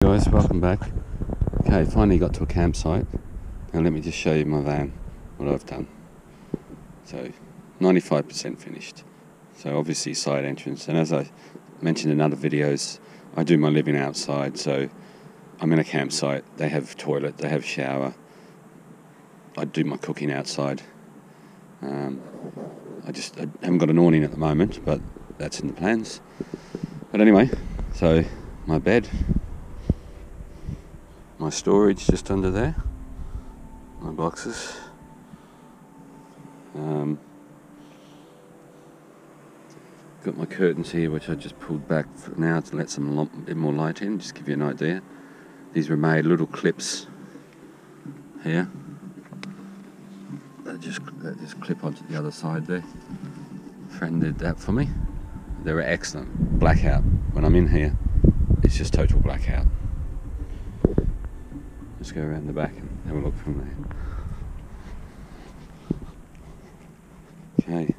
Guys, welcome back. Okay, finally got to a campsite. Now let me just show you my van, what I've done. So 95% finished. So obviously side entrance, and as I mentioned in other videos, I do my living outside, so I'm in a campsite. They have toilet, they have shower. I do my cooking outside. I haven't got an awning at the moment, but that's in the plans. But anyway, so my bed, my storage just under there, my boxes, got my curtains here which I just pulled back for now to let some bit more light in, just give you an idea. These were made little clips here that just clip onto the other side there. Friend did that for me. They were excellent. Blackout. When I'm in here, it's just total blackout. Let's go around the back and have a look from there. Okay,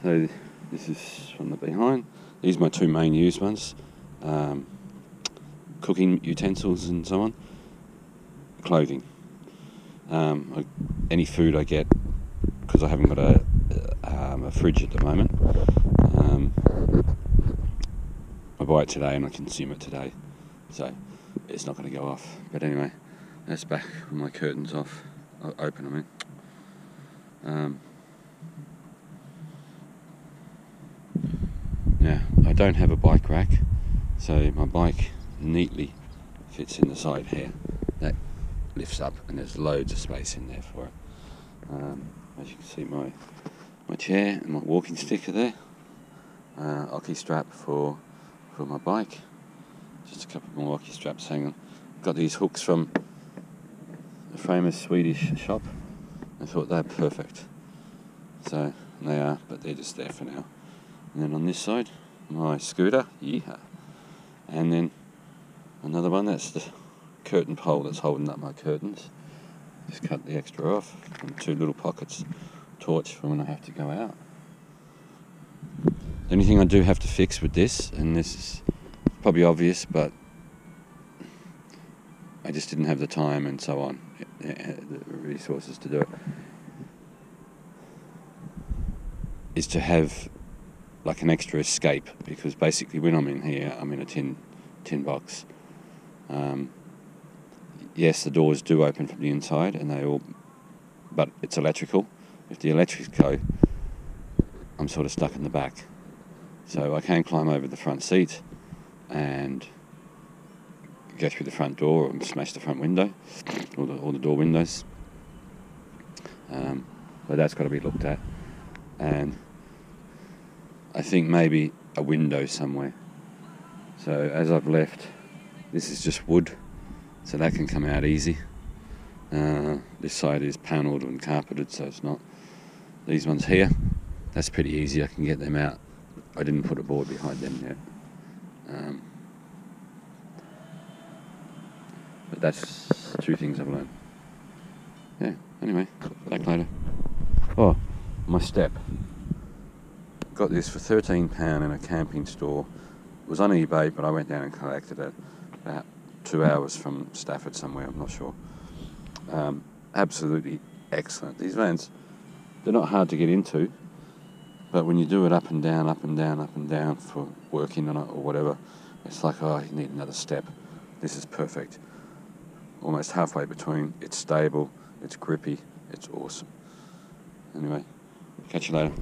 so this is from the behind. These are my two main used ones. Cooking utensils and so on. Clothing. Any food I get, because I haven't got a fridge at the moment. I buy it today and I consume it today. So it's not going to go off. But anyway, that's back with my curtains off. Open, Now, I don't have a bike rack, so my bike neatly fits in the side here. That lifts up and there's loads of space in there for it. As you can see, my chair and my walking stick are there. Hockey strap for my bike. Just a couple more hockey straps hanging. Got these hooks from a famous Swedish shop. I thought they're perfect. So they are, but they're just there for now. And then on this side, my scooter, yeehaw. And then another one, that's the curtain pole that's holding up my curtains. Just cut the extra off, and two little pockets, torch for when I have to go out. The only thing I do have to fix with this, and this is probably obvious, but I just didn't have the time and so on, the resources to do it, is to have like an extra escape, because basically when I'm in here, I'm in a tin box. Yes, the doors do open from the inside, and but it's electrical. If the electrics go, I'm sort of stuck in the back. So I can climb over the front seat and go through the front door and smash the front window, or the door windows. But that's got to be looked at. And I think maybe a window somewhere. So as I've left, this is just wood, so that can come out easy. This side is panelled and carpeted, so it's not. These ones here, that's pretty easy, I can get them out. I didn't put a board behind them yet. But that's two things I've learned. Yeah, anyway, back later. Oh, my step. Got this for £13 in a camping store. It was on eBay, but I went down and collected it about 2 hours from Stafford somewhere, I'm not sure. Absolutely excellent. These vans, they're not hard to get into, but when you do it up and down, up and down, up and down for working on it or whatever, it's like, oh, you need another step. This is perfect. Almost halfway between. It's stable, it's grippy, it's awesome. Anyway, catch you later.